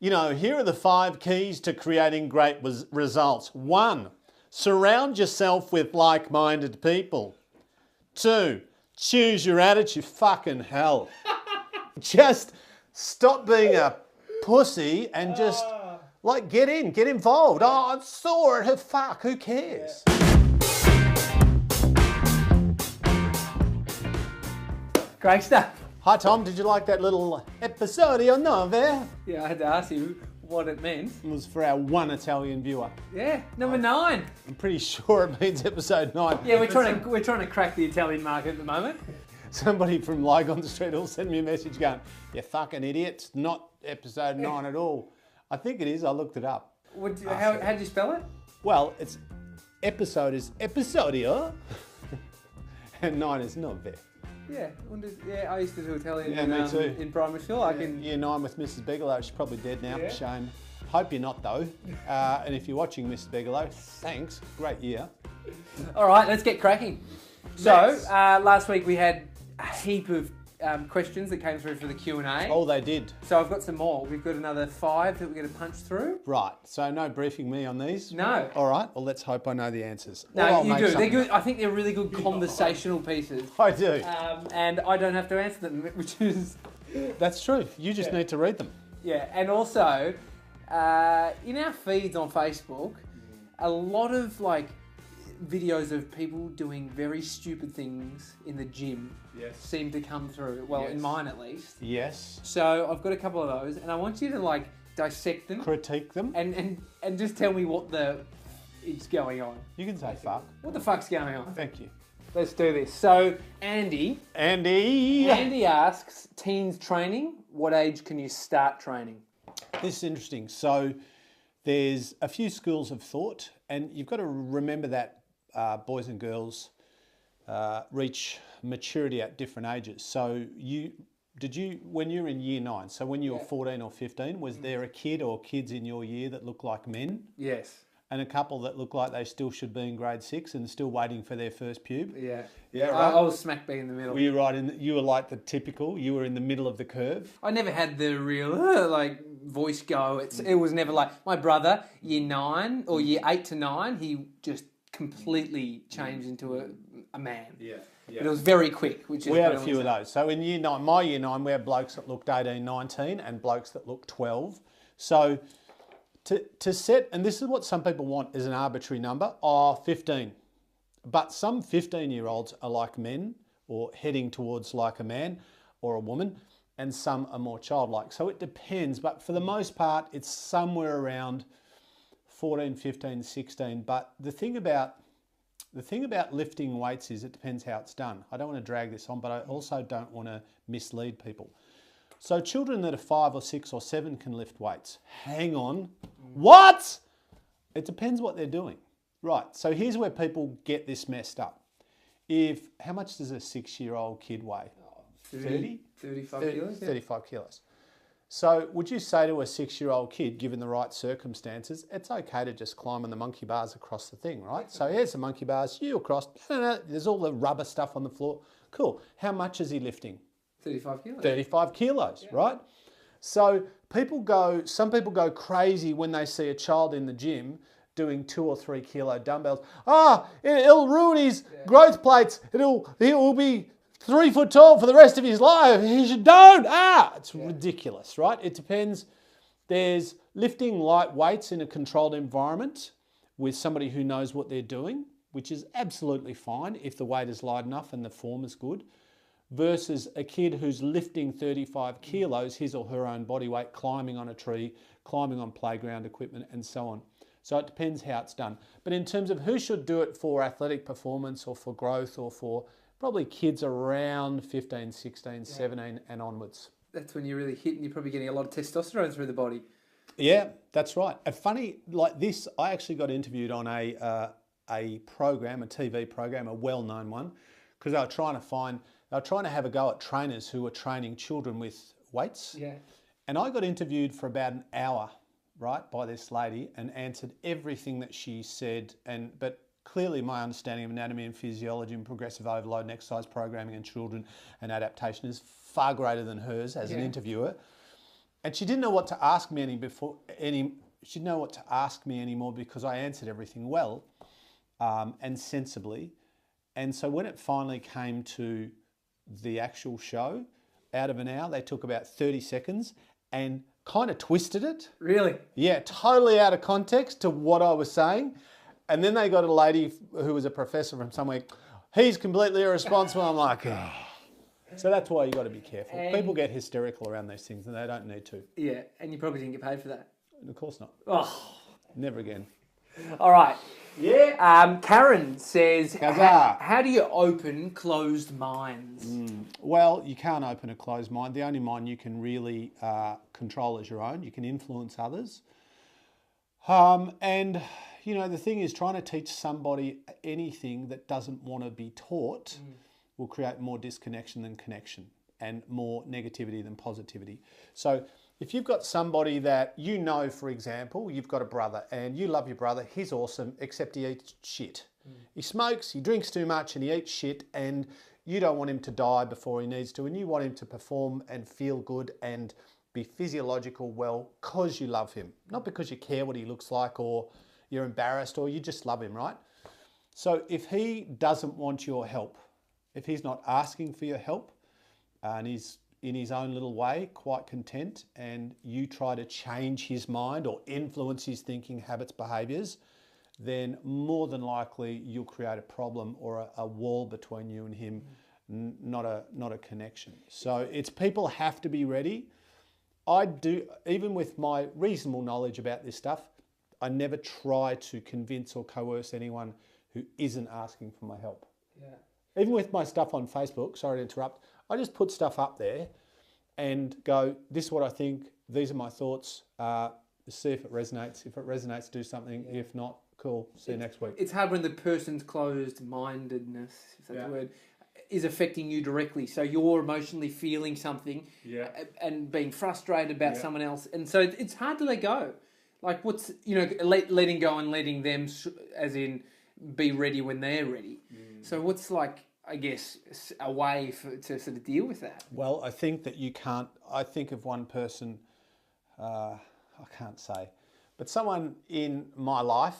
Here are the 5 keys to creating great results. 1, surround yourself with like-minded people. 2, choose your attitude. Fucking hell. Just stop being a pussy and just, get involved. Oh, I'm sore. Fuck, who cares? Great stuff. Hi, Tom. Did you like that little episodio 9? Yeah, I had to ask you what it meant. It was for our one Italian viewer. Yeah, number 9. I'm pretty sure it means episode 9. Yeah, we're trying to crack the Italian market at the moment. Somebody from Lygon Street will send me a message going, "You fucking idiot, it's not episode 9 at all." I think it is. I looked it up. How do you spell it? Well, episode is episodio, and 9 is 9. Yeah, I used to do Italian me too. In primary school. Year 9 with Mrs. Bigelow. She's probably dead now, Yeah. shame. Hope you're not though. And if you're watching Mrs. Bigelow, thanks. Great year. All right, let's get cracking. So, last week we had a heap of questions that came through for the Q&A. Oh, they did. So I've got some more. We've got another 5 that we're going to punch through. Right. So no briefing me on these? No. All right. Well, let's hope I know the answers. No, you do. They're good. I think they're really good conversational pieces. I do. And I don't have to answer them, which is... That's true. You just need to read them. Yeah, and also, in our feeds on Facebook, a lot of videos of people doing very stupid things in the gym seem to come through. Well, in mine at least. Yes. So I've got a couple of those, and I want you to dissect them, critique them, and just tell me what is going on. You can say fuck. What the fuck's going on? Thank you. Let's do this. So Andy asks, teens training. What age can you start training? This is interesting. So there's a few schools of thought, and you've got to remember that boys and girls reach maturity at different ages. So when you were in year 9, so when you were 14 or 15, was there a kid or kids in your year that looked like men? Yes. And a couple that looked like they still should be in grade 6 and still waiting for their first pube? Yeah. Yeah, right. I was smack bang in the middle. Were you right? You were like the typical, you were in the middle of the curve? I never had the real, voice go. It was never my brother, year 9 or year 8 to 9, he just completely changed into a man. Yeah. But it was very quick. We had a few of those. So in year 9, my year 9, we had blokes that looked 18, 19 and blokes that looked 12. So to set, and this is what some people want as an arbitrary number, 15. But some 15-year-olds are like men or heading towards like a man or a woman, and some are more childlike. So it depends, but for the most part, it's somewhere around 14, 15, 16. But the thing about lifting weights is it depends how it's done. I don't want to drag this on, but I also don't want to mislead people. So children that are 5 or 6 or 7 can lift weights. Hang on. What? It depends what they're doing. Right, so here's where people get this messed up. How much does a 6-year-old kid weigh? 30? 35 kilos? 35 kilos. So would you say to a 6-year-old kid, given the right circumstances, it's okay to just climb on the monkey bars across the thing, right? So here's the monkey bars, you across, there's all the rubber stuff on the floor. Cool. How much is he lifting? 35 kilos. 35 kilos, right? So some people go crazy when they see a child in the gym doing 2 or 3 kilo dumbbells. It'll ruin his growth plates. He will be 3 foot tall for the rest of his life. It's ridiculous, right? It depends. There's lifting light weights in a controlled environment with somebody who knows what they're doing, which is absolutely fine if the weight is light enough and the form is good, versus a kid who's lifting 35 kilos, his or her own body weight, climbing on a tree, climbing on playground equipment, and so on. So it depends how it's done. But in terms of who should do it for athletic performance or for growth or for probably kids around 15, 16, 17 and onwards. That's when you're really hitting, you're probably getting a lot of testosterone through the body. Yeah, that's right. And funny, like this, I actually got interviewed on a program, a TV program, a well-known one, because they were trying to have a go at trainers who were training children with weights. Yeah. And I got interviewed for about an hour, right, by this lady and answered everything that she said, but clearly my understanding of anatomy and physiology and progressive overload and exercise programming in children and adaptation is far greater than hers as an interviewer. And she didn't know what to ask me she didn't know what to ask me anymore because I answered everything well and sensibly. And so when it finally came to the actual show, out of an hour, they took about 30 seconds and kind of twisted it. Really? Yeah, totally out of context to what I was saying. And then they got a lady who was a professor from somewhere. He's completely irresponsible. I'm like, oh. So that's why you got to be careful. And people get hysterical around these things and they don't need to. Yeah, and you probably didn't get paid for that. Of course not. Oh. Never again. All right. Yeah. Karen says, how do you open closed minds? Well, you can't open a closed mind. The only mind you can really control is your own. You can influence others. And, you know, the thing is trying to teach somebody anything that doesn't want to be taught will create more disconnection than connection and more negativity than positivity. So if you've got somebody that you know, for example, you've got a brother and you love your brother, he's awesome, except he eats shit. He smokes, he drinks too much and he eats shit and you don't want him to die before he needs to and you want him to perform and feel good and be physiological well because you love him, not because you care what he looks like or you're embarrassed or you just love him, right? So if he doesn't want your help, if he's not asking for your help and he's in his own little way, quite content, and you try to change his mind or influence his thinking, habits, behaviours, then more than likely you'll create a problem or a wall between you and him, not a connection. So it's people have to be ready. I do, even with my reasonable knowledge about this stuff, I never try to convince or coerce anyone who isn't asking for my help. Yeah. Even with my stuff on Facebook, sorry to interrupt, I just put stuff up there and go, this is what I think, these are my thoughts, see if it resonates. If it resonates, do something. Yeah. If not, cool, see you next week. It's hard when the person's closed-mindedness, if that's the word, is affecting you directly. So you're emotionally feeling something and being frustrated about someone else. And so it's hard to let go. Like what's, you know, letting go and letting them, as in be ready when they're ready. So what's like, I guess, a way to sort of deal with that? Well, I think that you can't, I think of one person, I can't say, but someone in my life,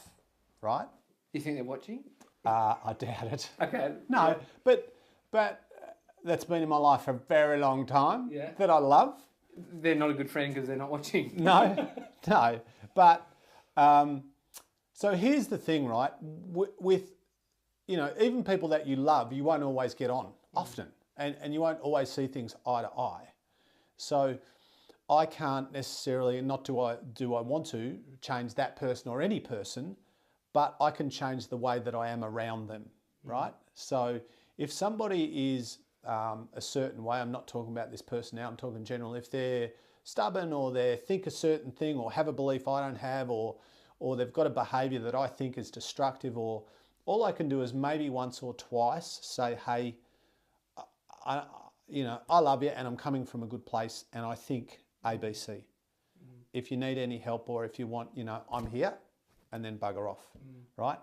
right? You think they're watching? I doubt it. Okay. No, but that's been in my life for a very long time that I love. They're not a good friend because they're not watching. No. But, so here's the thing, right? With, you know, even people that you love, you won't always get on often and you won't always see things eye to eye. So I can't necessarily, not do I want to change that person or any person, but I can change the way that I am around them, right? So if somebody is a certain way, I'm not talking about this person now, I'm talking general, if they're stubborn or they think a certain thing or have a belief I don't have or they've got a behaviour that I think is destructive, or all I can do is maybe once or twice say, hey, I love you and I'm coming from a good place and I think ABC. If you need any help or if you want, I'm here, and then bugger off, right?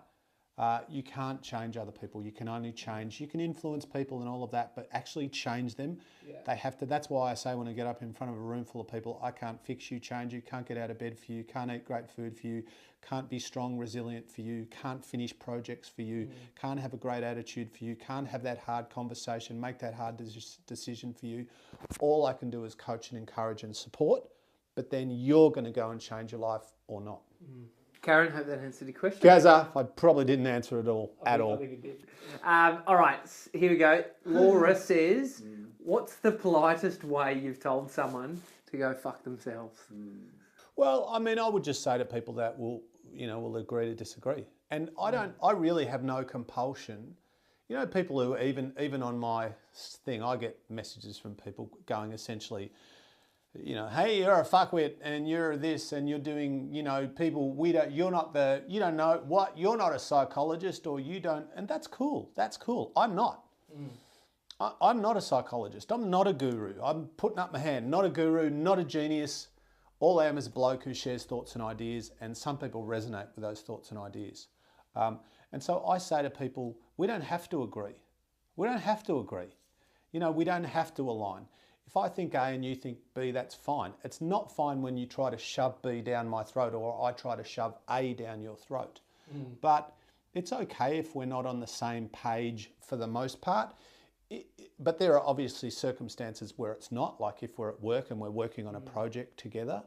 You can't change other people. You can only change. You can influence people and all of that, but actually change them. They have to. That's why I say when I get up in front of a room full of people, I can't fix you, change you, can't get out of bed for you, can't eat great food for you, can't be strong, resilient for you, can't finish projects for you, can't have a great attitude for you, can't have that hard conversation, make that hard decision for you. All I can do is coach and encourage and support, but then you're going to go and change your life or not. Karen, hope that answered your question. Gaza, I probably didn't answer it all at all. I think it did. All right, here we go. Laura says, what's the politest way you've told someone to go fuck themselves? Well, I mean, I would just say to people that will agree to disagree. And I really have no compulsion. You know, people who even on my thing, I get messages from people going essentially, hey, you're a fuckwit and you're this and you're doing, people, you're not a psychologist or you don't, and that's cool. I'm not. I'm not a psychologist. I'm not a guru. I'm putting up my hand. Not a guru, not a genius. All I am is a bloke who shares thoughts and ideas, and some people resonate with those thoughts and ideas. And so I say to people, we don't have to agree. We don't have to agree. We don't have to align. if I think A and you think B, that's fine. It's not fine when you try to shove B down my throat or I try to shove A down your throat. But it's okay if we're not on the same page for the most part. But there are obviously circumstances where it's not, like if we're at work and we're working on a project together.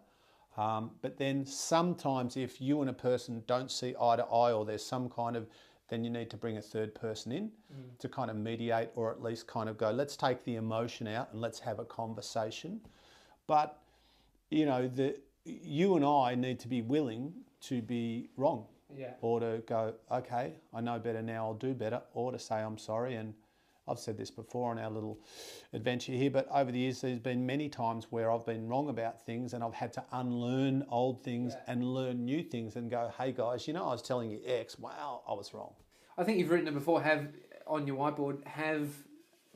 But then sometimes if you and a person don't see eye to eye or there's some kind of, then you need to bring a third person in to kind of mediate or at least kind of go, let's take the emotion out and let's have a conversation. But, you know, you and I need to be willing to be wrong. Yeah. Or to go, okay, I know better now, I'll do better. Or to say, I'm sorry. And I've said this before on our little adventure here, but over the years, there's been many times where I've been wrong about things and I've had to unlearn old things and learn new things and go, hey guys, you know, I was telling you X, wow, I was wrong. I think you've written it before, have on your whiteboard, have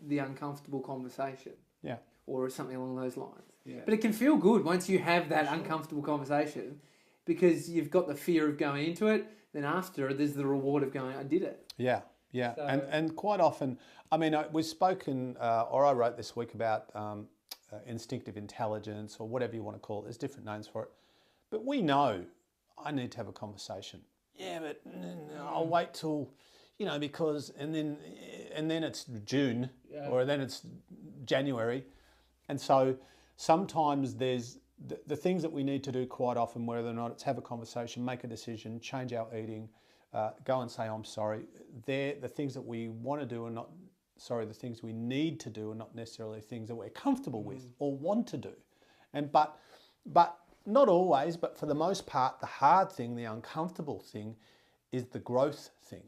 the uncomfortable conversation. Yeah. Or something along those lines. Yeah. But it can feel good once you have that uncomfortable conversation because you've got the fear of going into it. Then after, there's the reward of going, I did it. Yeah, yeah. So, and quite often, I mean, we've spoken, or I wrote this week about instinctive intelligence or whatever you want to call it. There's different names for it. But we know I need to have a conversation. Yeah, but I'll wait till, you know, because, and then it's June or then it's January. And so sometimes there's the things that we need to do quite often, whether or not it's have a conversation, make a decision, change our eating, go and say, I'm sorry. They're the things that we want to do and not, sorry, the things we need to do and not necessarily things that we're comfortable with or want to do. And but not always, but for the most part, the hard thing, the uncomfortable thing is the growth thing.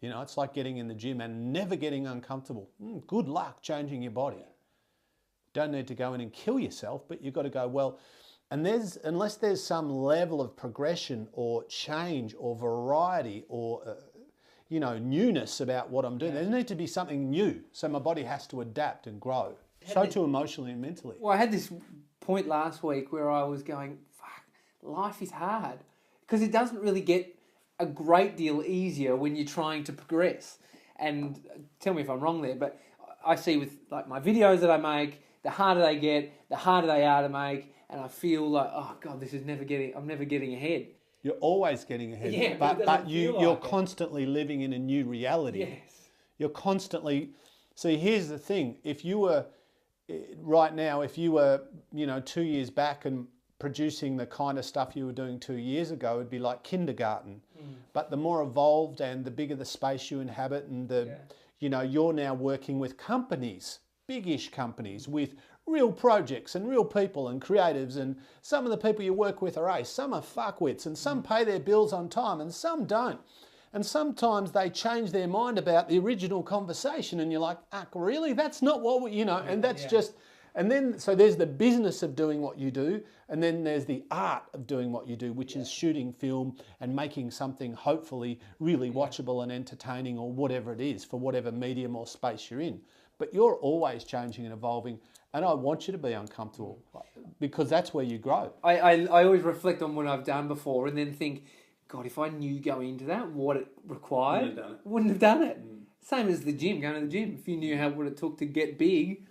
You know, it's like getting in the gym and never getting uncomfortable. Good luck changing your body. Don't need to go in and kill yourself, but you've got to go, well, and unless there's some level of progression or change or variety or, you know, newness about what I'm doing, there needs to be something new. So my body has to adapt and grow. So too emotionally and mentally. Well, I had this point last week where I was going, fuck, life is hard. Because it doesn't really get a great deal easier when you're trying to progress. And tell me if I'm wrong there, but I see with like my videos that I make, the harder they get, the harder they are to make, and I feel like, oh God, I'm never getting ahead. You're always getting ahead, yeah, but you're constantly living in a new reality. Yes. You're constantly, see, here's the thing, if you were, right now, if you were, you know, 2 years back and producing the kind of stuff you were doing 2 years ago, it'd be like kindergarten. But the more evolved and the bigger the space you inhabit and the, you know, you're now working with companies, big-ish companies with real projects and real people and creatives, and some of the people you work with are ace, some are fuckwits, and some pay their bills on time and some don't. And sometimes they change their mind about the original conversation and you're like, really? That's not what we, you know, and that's just, and then, so there's the business of doing what you do, and then there's the art of doing what you do, which is shooting film and making something hopefully really watchable and entertaining or whatever it is for whatever medium or space you're in. But you're always changing and evolving, and I want you to be uncomfortable because that's where you grow. I always reflect on what I've done before and then think, God, if I knew going into that what it required, wouldn't have done it. Same as the gym, going to the gym. If you knew what it took to get big,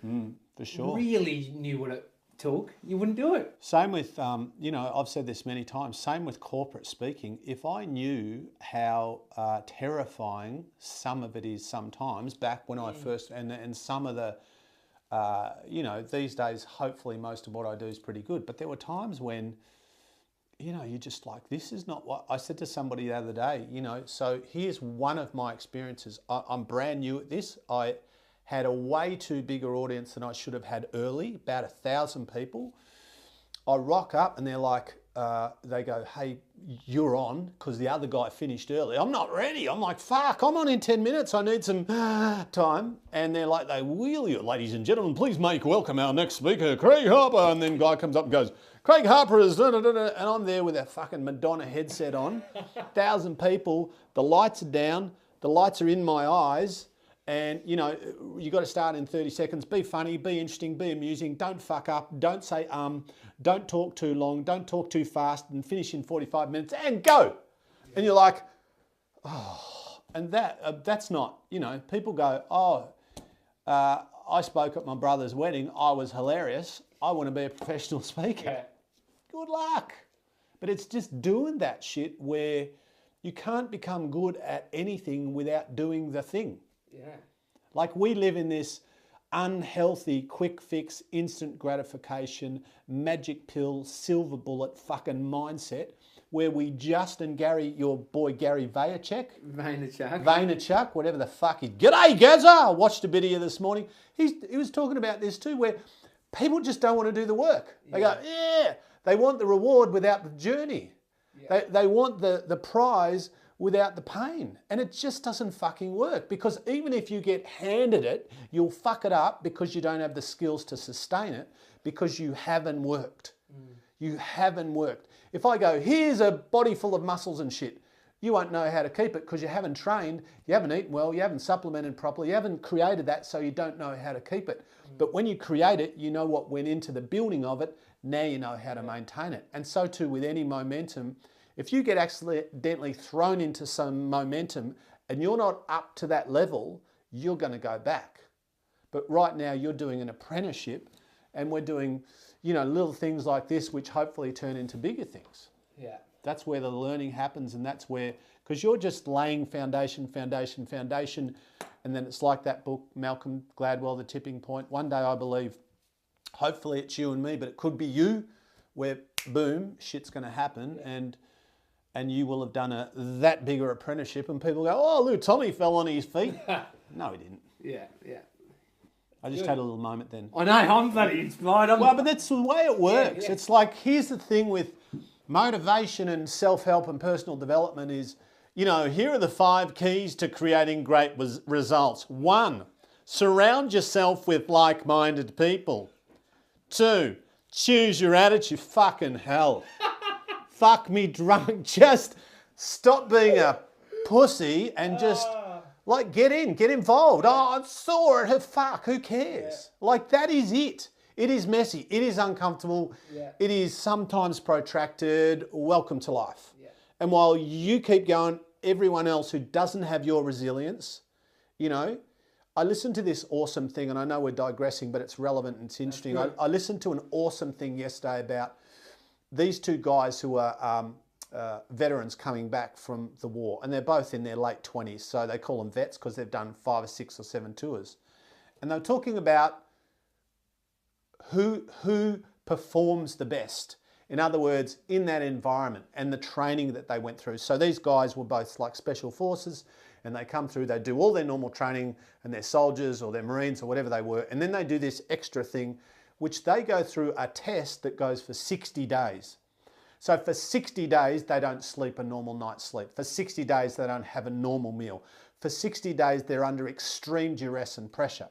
for sure, really knew what it took, you wouldn't do it. Same with, you know, I've said this many times, same with corporate speaking. If I knew how terrifying some of it is sometimes back when I first, and some of the, you know, these days, hopefully most of what I do is pretty good. But there were times when, you know, you're just like, this is not what I said to somebody the other day, you know. So here's one of my experiences. I'm brand new at this. I had a way too bigger audience than I should have had early, about 1,000 people. I rock up and they're like, they go, hey, you're on, because the other guy finished early. I'm not ready. I'm like, fuck, I'm on in 10 minutes. I need some time. And they're like, they wheel you. Ladies and gentlemen, please make welcome our next speaker, Craig Harper. And then guy comes up and goes, Craig Harper is da, da, da, da. And I'm there with a fucking Madonna headset on, 1,000 people, the lights are down, the lights are in my eyes. And, you know, you got to start in 30 seconds. Be funny, be interesting, be amusing. Don't fuck up. Don't say don't talk too long. Don't talk too fast. And finish in 45 minutes and go. And you're like, oh. And that's not, you know, people go, oh, I spoke at my brother's wedding. I was hilarious. I want to be a professional speaker. Yeah. Good luck. But it's just doing that shit where you can't become good at anything without doing the thing. Yeah. Like we live in this unhealthy, quick fix, instant gratification, magic pill, silver bullet fucking mindset where we just, and Gary, your boy Gary Vaynerchuk, whatever the fuck he, g'day Gazza, I watched a video this morning. He was talking about this too, where people just don't want to do the work. They go, yeah, they want the reward without the journey. Yeah. They want the prize without the pain. And it just doesn't fucking work, because even if you get handed it, you'll fuck it up because you don't have the skills to sustain it, because you haven't worked. You haven't worked. If I go, here's a body full of muscles and shit, you won't know how to keep it because you haven't trained, you haven't eaten well, you haven't supplemented properly, you haven't created that, so you don't know how to keep it. But when you create it, you know what went into the building of it, now you know how to maintain it. And so too with any momentum. If you get accidentally thrown into some momentum and you're not up to that level, you're going to go back. But right now you're doing an apprenticeship, and we're doing, you know, little things like this, which hopefully turn into bigger things. Yeah. That's where the learning happens, and that's where, because you're just laying foundation, and then it's like that book, Malcolm Gladwell, The Tipping Point. One day I believe, hopefully it's you and me, but it could be you, where boom, shit's going to happen, and you will have done that bigger apprenticeship, and people go, oh, Lou Tommy fell on his feet. No, he didn't. Yeah, yeah. I just had a little moment then. I know, I'm bloody inspired. Well, but that's the way it works. Yeah. It's like, here's the thing with motivation and self-help and personal development is, you know, here are the 5 keys to creating great results. 1, surround yourself with like-minded people. 2, choose your attitude. Fucking hell. Fuck me drunk. Just stop being a pussy and just, like, get involved. Oh, I'm sore. Fuck, who cares? Yeah. Like, that is it. It is messy. It is uncomfortable. Yeah. It is sometimes protracted. Welcome to life. Yeah. And while you keep going, everyone else who doesn't have your resilience, you know, I listened to this awesome thing, and I know we're digressing, but it's relevant and it's interesting. I listened to an awesome thing yesterday about these 2 guys who are veterans coming back from the war, and they're both in their late 20s, so they call them vets because they've done 5 or 6 or 7 tours. And they were talking about who performs the best. In other words, in that environment and the training that they went through. So these guys were both like special forces, and they come through, they do all their normal training, and they're soldiers or they're Marines or whatever they were, and then they do this extra thing, which they go through a test that goes for 60 days. So for 60 days, they don't sleep a normal night's sleep. For 60 days, they don't have a normal meal. For 60 days, they're under extreme duress and pressure.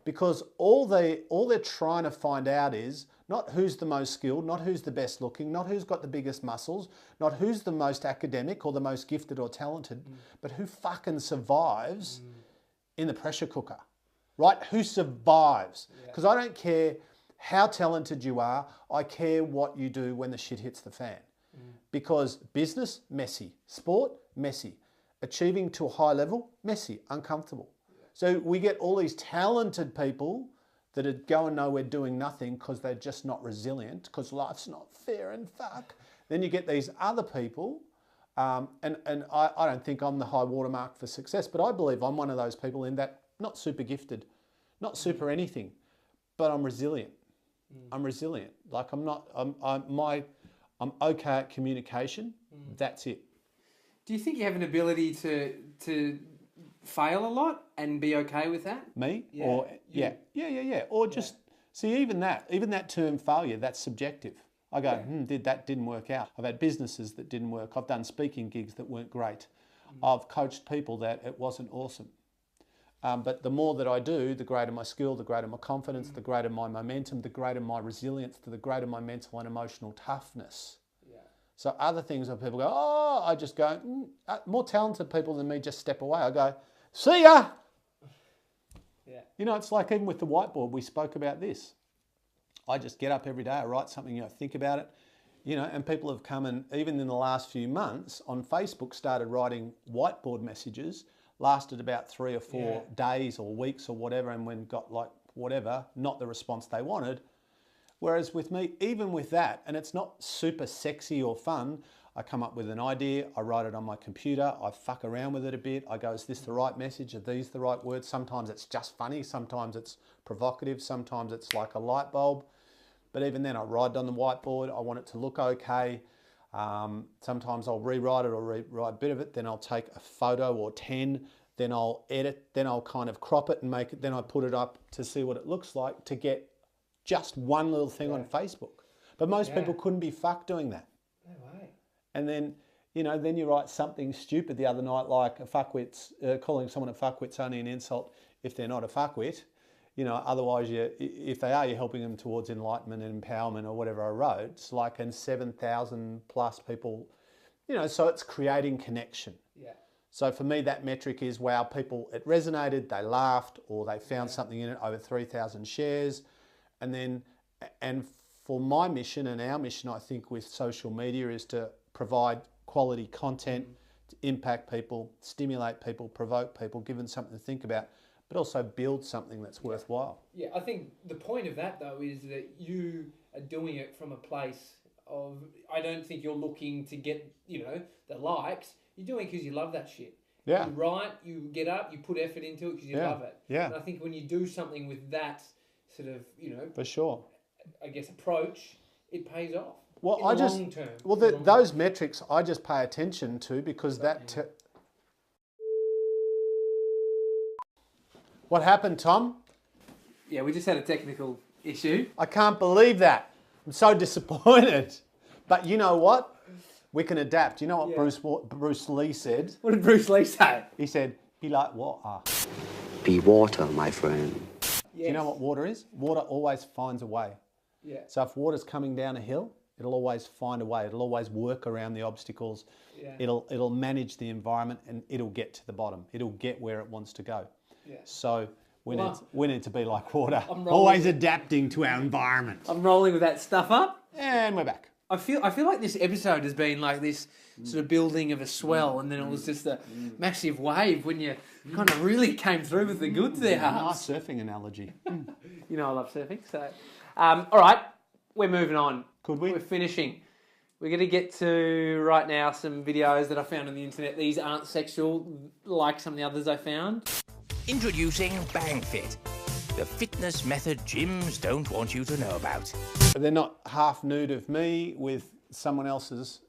Because all they're trying to find out is not who's the most skilled, not who's the best looking, not who's got the biggest muscles, not who's the most academic or the most gifted or talented, but who fucking survives in the pressure cooker, right? Who survives? Because I don't care how talented you are, I care what you do when the shit hits the fan. Because business, messy. Sport, messy. Achieving to a high level, messy, uncomfortable. So we get all these talented people that are going nowhere doing nothing because they're just not resilient, because life's not fair and fuck. Then you get these other people, and I don't think I'm the high watermark for success, but I believe I'm one of those people in that, not super gifted, not super anything, but I'm resilient. I'm resilient. Like I'm okay at communication. That's it. Do you think you have an ability to fail a lot and be okay with that? Me? Yeah. Or yeah. Or just see, even that term failure, that's subjective. I go, didn't work out. I've had businesses that didn't work. I've done speaking gigs that weren't great. I've coached people that it wasn't awesome. But the more that I do, the greater my skill, the greater my confidence, the greater my momentum, the greater my resilience, the greater my mental and emotional toughness. Yeah. So other things where people go, oh, I just go, more talented people than me just step away. I go, see ya. Yeah. You know, it's like even with the whiteboard, we spoke about this. I just get up every day, I write something, think about it, and people have come and even in the last few months on Facebook started writing whiteboard messages, lasted about 3 or 4 days or weeks or whatever, and when got like whatever, not the response they wanted. Whereas with me, even with that, and it's not super sexy or fun, I come up with an idea, I write it on my computer, I fuck around with it a bit, I go, is this the right message, are these the right words? Sometimes it's just funny, sometimes it's provocative, sometimes it's like a light bulb. But even then I write it on the whiteboard, I want it to look okay. Sometimes I'll rewrite it or rewrite a bit of it, then I'll take a photo or 10, then I'll edit, then I'll kind of crop it and make it, then I put it up to see what it looks like to get just one little thing on Facebook. But most people couldn't be fucked doing that. No way. And then, you know, then you write something stupid the other night, like a fuckwit's, calling someone a fuckwit's only an insult if they're not a fuckwit. You know, otherwise, if they are, you're helping them towards enlightenment and empowerment or whatever I wrote. It's like, and 7,000 plus people, you know, so it's creating connection. Yeah. So for me, that metric is, wow, people, it resonated, they laughed, or they found something in it, over 3,000 shares. And then, and for my mission and our mission, I think with social media is to provide quality content, to impact people, stimulate people, provoke people, give them something to think about, but also build something that's worthwhile. Yeah, I think the point of that though is that you are doing it from a place of, I don't think you're looking to get, you know, the likes. You're doing it because you love that shit. Yeah. You write, you get up, you put effort into it because you love it. Yeah. And I think when you do something with that sort of, you know, For sure. I guess approach, it pays off. Well, in the long term. Well, those metrics I just pay attention to because What happened, Tom? Yeah, we just had a technical issue. I can't believe that. I'm so disappointed. But you know what? We can adapt. You know what Bruce Lee said? What did Bruce Lee say? He said, be like water. Be water, my friend. Yes. Do you know what water is? Water always finds a way. Yeah. So if water's coming down a hill, it'll always find a way. It'll always work around the obstacles. Yeah. It'll manage the environment and it'll get to the bottom. It'll get where it wants to go. Yeah. So we need to be like water, rolling. always adapting to our environment. I'm rolling with that stuff up. And we're back. I feel like this episode has been like this sort of building of a swell, and then it was just a massive wave when you kind of really came through with the goods there, Harps. Nice surfing analogy. You know I love surfing, so... all right, we're moving on. Could we? We're finishing. We're going to get to, right now, some videos that I found on the internet. These aren't sexual, like some of the others I found. Introducing BangFit, the fitness method gyms don't want you to know about. They're not half nude of me with someone else's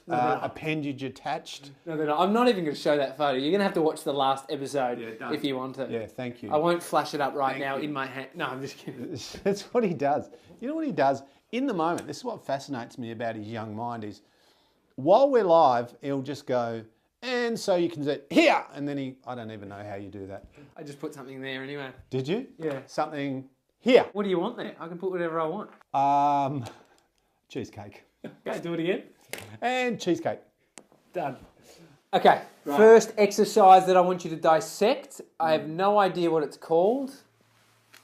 appendage attached. No, they're not. I'm not even going to show that photo. You're going to have to watch the last episode if you want to. Yeah, thank you. I won't flash it up right now in my hand. No, I'm just kidding. That's what he does. You know what he does? In the moment, this is what fascinates me about his young mind is, while we're live, he'll just go, and so you can say, here! And then I don't even know how you do that. I just put something there anyway. Did you? Yeah. Something here. What do you want there? I can put whatever I want. Cheesecake. Okay, do it again. And cheesecake. Done. Okay, First exercise that I want you to dissect. I have no idea what it's called,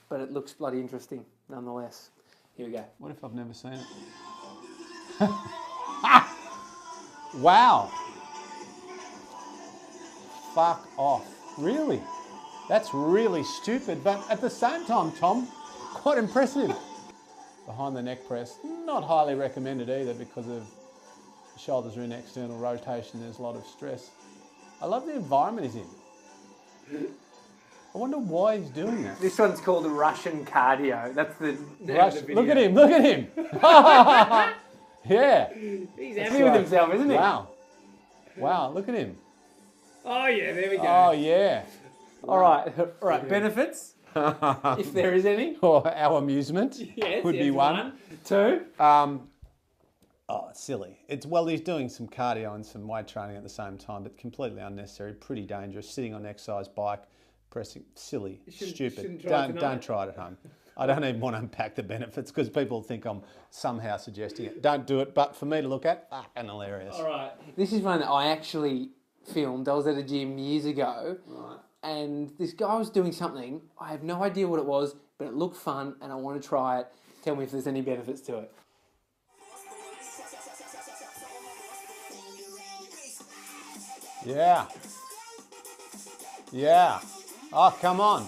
but it looks bloody interesting nonetheless. Here we go. What if I've never seen it? Wow. Fuck off. Really? That's really stupid, but at the same time, Tom, quite impressive. Behind the neck press, not highly recommended either because of shoulders are in external rotation, there's a lot of stress. I love the environment he's in. I wonder why he's doing that. This one's called Russian cardio. That's the name of the video. Look at him, look at him. Yeah. He's happy with himself, isn't he? Wow. Wow, look at him. Oh yeah, there we go. Oh yeah. All right. Benefits, if there is any. Or our amusement Yes, would be one. 2. Oh, it's silly. He's doing some cardio and some weight training at the same time, but completely unnecessary, pretty dangerous. Sitting on an exercise bike, pressing, silly, stupid. Don't try it at home. I don't even want to unpack the benefits because people think I'm somehow suggesting it. Don't do it, but for me to look at, fucking hilarious. All right. This is one that I actually filmed. I was at a gym years ago, and this guy was doing something. I have no idea what it was, but it looked fun, and I want to try it. Tell me if there's any benefits to it. Yeah. Yeah. Oh, come on.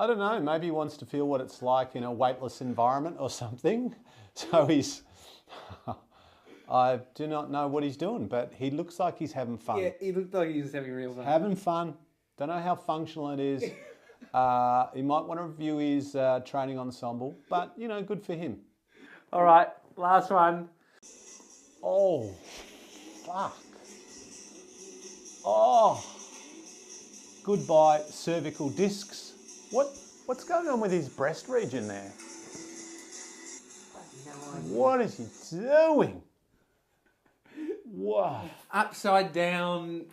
I don't know, maybe he wants to feel what it's like in a weightless environment or something. So he's... I do not know what he's doing, but he looks like he's having fun. Yeah, he looked like he was having real fun. Having fun. Don't know how functional it is. He might want to review his training ensemble, but, you know, good for him. All right, last one. Oh, fuck. Oh. Goodbye, cervical discs. What's going on with his breast region there? What is he doing? Whoa. Upside down,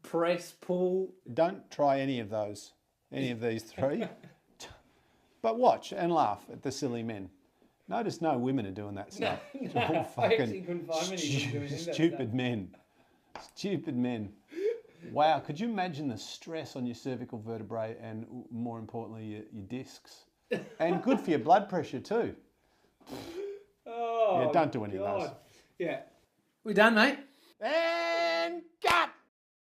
press, pull. Don't try any of those, any of these three. But watch and laugh at the silly men. Notice no women are doing that stuff. It's all I actually couldn't find many people doing that stupid stuff. men. Stupid men. Wow, could you imagine the stress on your cervical vertebrae and, more importantly, your discs? And good for your blood pressure too. Oh, Yeah, don't do any of those. Yeah. We done, mate? Hey!